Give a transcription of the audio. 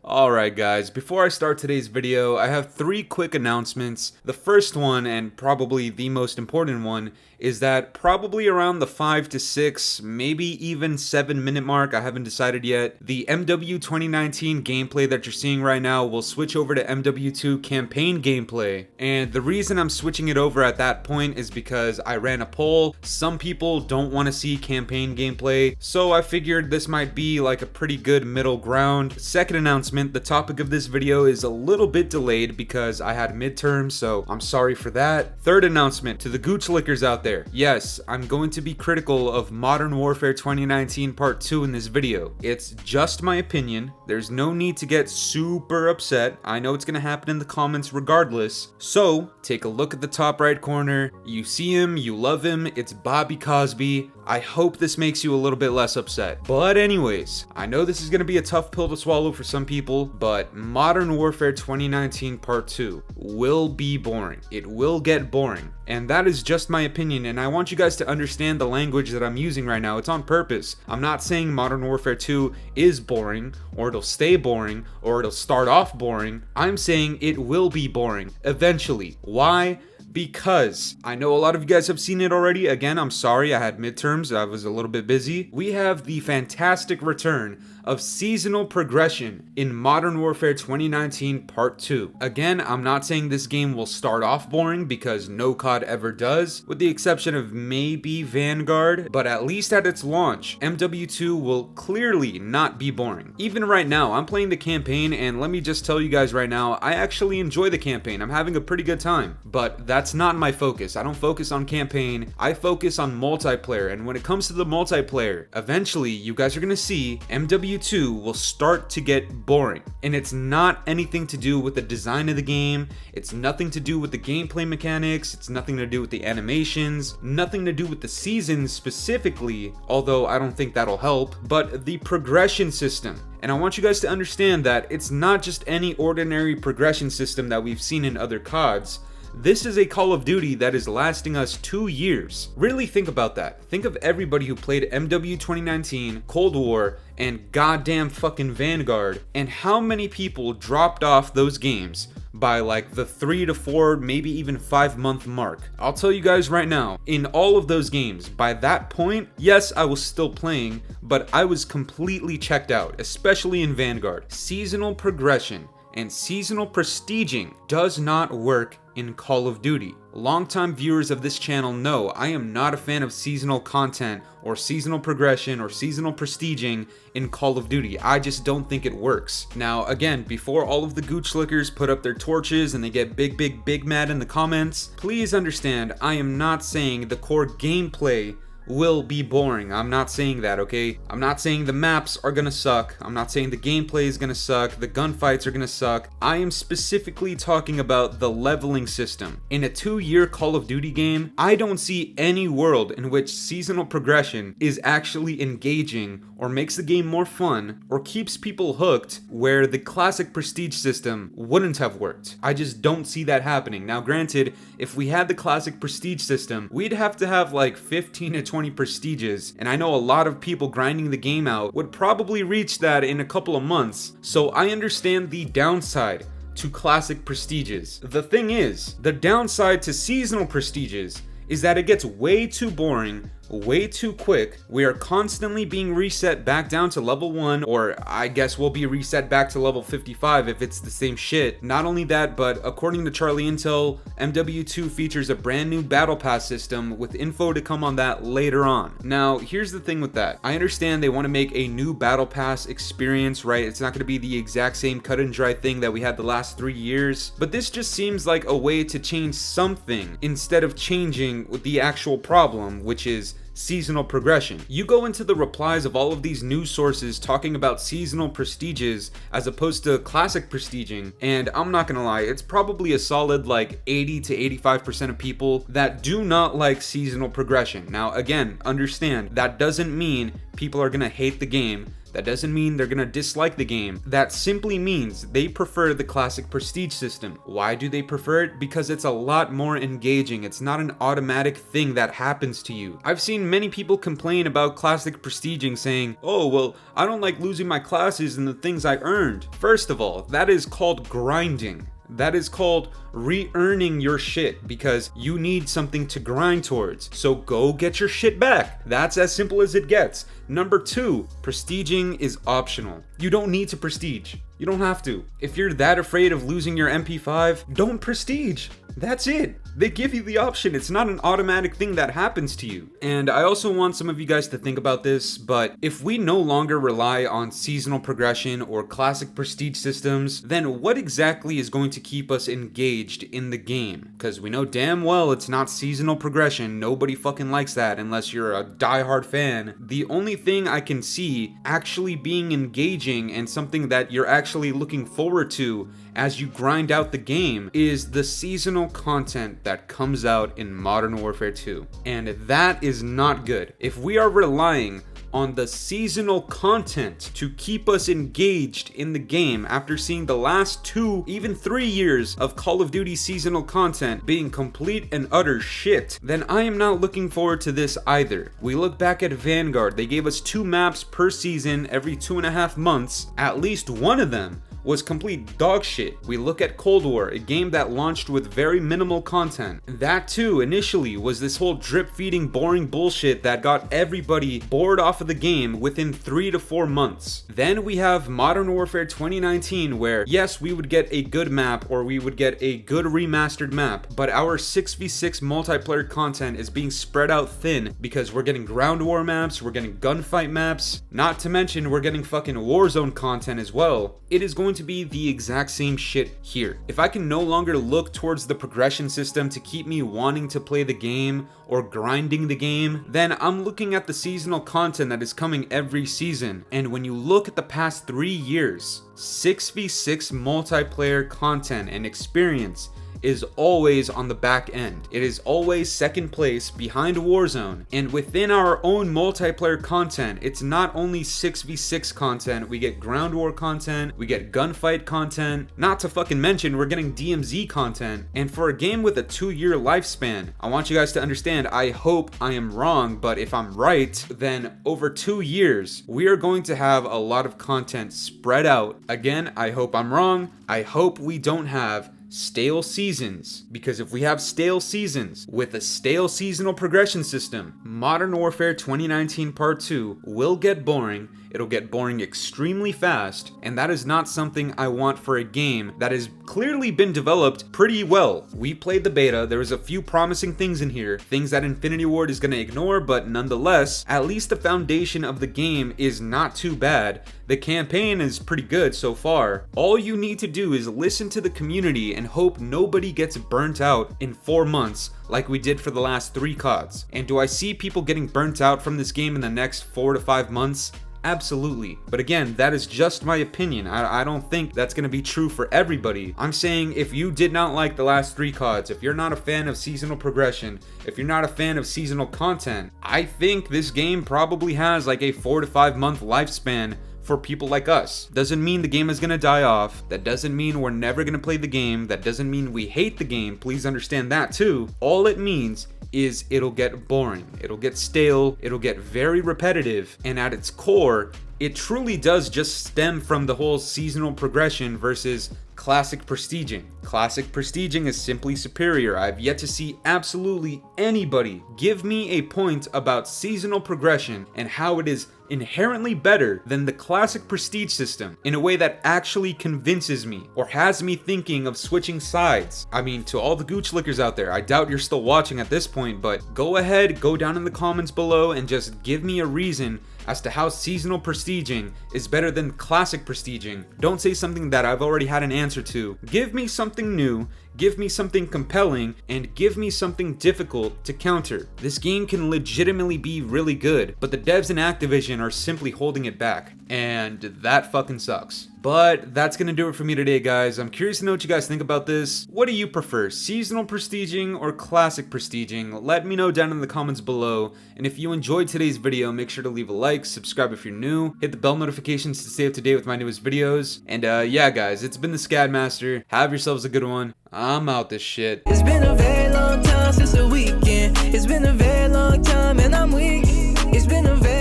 Alright guys, before I start today's video, I have 3 quick announcements. The first one, and probably the most important one, is that probably around the 5 to 6, maybe even 7 minute mark, I haven't decided yet, the MW 2019 gameplay that you're seeing right now will switch over to MW2 campaign gameplay. And the reason I'm switching it over at that point is because I ran a poll. Some people don't want to see campaign gameplay, so I figured this might be like a pretty good middle ground. Second announcement, the topic of this video is a little bit delayed because I had midterms, so I'm sorry for that. Third announcement, to the gooch lickers out there, yes, I'm going to be critical of Modern Warfare 2019 Part 2 in this video. It's just my opinion. There's no need to get super upset. I know it's gonna happen in the comments regardless. So, take a look at the top right corner. You see him, you love him, it's Bobby Cosby. I hope this makes you a little bit less upset. But anyways, I know this is gonna be a tough pill to swallow for some people, but Modern Warfare 2019 Part 2 will be boring. It will get boring. And that is just my opinion, and I want you guys to understand the language that I'm using right now. It's on purpose. I'm not saying Modern Warfare 2 is boring, or it'll stay boring, or it'll start off boring. I'm saying it will be boring, eventually. Why? Because I know a lot of you guys have seen it already. Again, I'm sorry, I had midterms, I was a little bit busy. We have the fantastic return of seasonal progression in Modern Warfare 2019 Part 2. Again, I'm not saying this game will start off boring because no COD ever does, with the exception of maybe Vanguard, but at least at its launch, MW2 will clearly not be boring. Even right now, I'm playing the campaign, and let me just tell you guys right now, I actually enjoy the campaign. I'm having a pretty good time, but that's not my focus. I don't focus on campaign, I focus on multiplayer, and when it comes to the multiplayer, eventually you guys are gonna see MW2 will start to get boring. And it's not anything to do with the design of the game, it's nothing to do with the gameplay mechanics, it's nothing to do with the animations, nothing to do with the seasons specifically, although I don't think that'll help, but the progression system. And I want you guys to understand that it's not just any ordinary progression system that we've seen in other CODs. This is a Call of Duty that is lasting us 2 years. Really think about that. Think of everybody who played MW 2019, Cold War, and goddamn fucking Vanguard, and how many people dropped off those games by like the 3 to 4, maybe even 5 month mark. I'll tell you guys right now, in all of those games, by that point, yes, I was still playing, but I was completely checked out, especially in Vanguard. Seasonal progression and seasonal prestiging does not work in Call of Duty. Longtime viewers of this channel know I am not a fan of seasonal content or seasonal progression or seasonal prestiging in Call of Duty. I just don't think it works. Now again, before all of the gooch lickers put up their torches and they get big mad in the comments, please understand I am not saying the core gameplay will be boring. I'm not saying that, okay? I'm not saying the maps are gonna suck. I'm not saying the gameplay is gonna suck. The gunfights are gonna suck. I am specifically talking about the leveling system. In a 2-year Call of Duty game, I don't see any world in which seasonal progression is actually engaging or makes the game more fun or keeps people hooked where the classic prestige system wouldn't have worked. I just don't see that happening. Now granted, if we had the classic prestige system, we'd have to have like 15 to 20 prestiges, and I know a lot of people grinding the game out would probably reach that in a couple of months, so I understand the downside to classic prestiges. The thing is, the downside to seasonal prestiges is that it gets way too boring, way too quick. We are constantly being reset back down to level 1, or I guess we'll be reset back to level 55 if it's the same shit. Not only that, but according to Charlie Intel, MW2 features a brand new battle pass system with info to come on that later on. Now, here's the thing with that. I understand they want to make a new battle pass experience, right? It's not going to be the exact same cut and dry thing that we had the last 3 years, but this just seems like a way to change something instead of changing with the actual problem, which is seasonal progression. You go into the replies of all of these news sources talking about seasonal prestiges as opposed to classic prestiging, and I'm not gonna lie, it's probably a solid like 80 to 85% of people that do not like seasonal progression. Now again, understand, that doesn't mean people are gonna hate the game. That doesn't mean they're gonna dislike the game. That simply means they prefer the classic prestige system. Why do they prefer it? Because it's a lot more engaging. It's not an automatic thing that happens to you. I've seen many people complain about classic prestiging, saying, oh, well, I don't like losing my classes and the things I earned. First of all, that is called grinding. That is called re-earning your shit, because you need something to grind towards. So go get your shit back. That's as simple as it gets. Number 2, prestiging is optional. You don't need to prestige. You don't have to. If you're that afraid of losing your MP5, don't prestige. That's it. They give you the option. It's not an automatic thing that happens to you. And I also want some of you guys to think about this, but if we no longer rely on seasonal progression or classic prestige systems, then what exactly is going to keep us engaged in the game? Because we know damn well it's not seasonal progression. Nobody fucking likes that unless you're a diehard fan. The only thing I can see actually being engaging and something that you're actually looking forward to as you grind out the game is the seasonal content that comes out in Modern Warfare 2. And that is not good. If we are relying on the seasonal content to keep us engaged in the game after seeing the last 2, even 3 years of Call of Duty seasonal content being complete and utter shit, then I am not looking forward to this either. We look back at Vanguard, they gave us 2 maps per season every 2.5 months. At least one of them was complete dog shit. We look at Cold War, a game that launched with very minimal content. That too, initially, was this whole drip feeding boring bullshit that got everybody bored off of the game within 3 to 4 months. Then we have Modern Warfare 2019, where yes, we would get a good map or we would get a good remastered map, but our 6v6 multiplayer content is being spread out thin because we're getting ground war maps, we're getting gunfight maps, not to mention we're getting fucking Warzone content as well. It is going to be the exact same shit here. If I can no longer look towards the progression system to keep me wanting to play the game or grinding the game, then I'm looking at the seasonal content that is coming every season. And when you look at the past 3 years, 6v6 multiplayer content and experience is always on the back end. It is always second place behind Warzone. And within our own multiplayer content, it's not only 6v6 content, we get ground war content, we get gunfight content, not to fucking mention we're getting DMZ content. And for a game with a 2-year lifespan, I want you guys to understand, I hope I am wrong, but if I'm right, then over 2 years, we are going to have a lot of content spread out. Again, I hope I'm wrong. I hope we don't have stale seasons, because if we have stale seasons with a stale seasonal progression system, Modern Warfare 2019 Part 2 will get boring. It'll get boring extremely fast, and that is not something I want for a game that has clearly been developed pretty well. We played the beta, there was a few promising things in here, things that Infinity Ward is going to ignore, but nonetheless, at least the foundation of the game is not too bad. The campaign is pretty good so far. All you need to do is listen to the community and hope nobody gets burnt out in 4 months like we did for the last 3 CODs. And do I see people getting burnt out from this game in the next 4 to 5 months? Absolutely. But again, that is just my opinion. I don't think that's going to be true for everybody. I'm saying if you did not like the last 3 CODs, if you're not a fan of seasonal progression, if you're not a fan of seasonal content, I think this game probably has like a 4 to 5 month lifespan for people like us. Doesn't mean the game is gonna die off. That doesn't mean we're never gonna play the game. That doesn't mean we hate the game. Please understand that too. All it means is it'll get boring. It'll get stale. It'll get very repetitive. And at its core, it truly does just stem from the whole seasonal progression versus classic prestiging. Classic prestiging is simply superior. I've yet to see absolutely anybody give me a point about seasonal progression and how it is inherently better than the classic prestige system in a way that actually convinces me or has me thinking of switching sides. I mean, to all the gooch lickers out there, I doubt you're still watching at this point, but go ahead, go down in the comments below and just give me a reason as to how seasonal prestiging is better than classic prestiging. Don't say something that I've already had an answer to. Give me something new. give me something compelling, and give me something difficult to counter. This game can legitimately be really good, but the devs in Activision are simply holding it back, and that fucking sucks. But that's gonna do it for me today, guys. I'm curious to know what you guys think about this. What do you prefer, seasonal prestiging or classic prestiging? Let me know down in the comments below. And if you enjoyed today's video, make sure to leave a like, subscribe if you're new, hit the bell notifications to stay up to date with my newest videos. And yeah, guys, it's been the Scadmaster. Have yourselves a good one. I'm out this shit. It's been a very long time since the weekend. It's been a very long time and I'm weak. It's been a very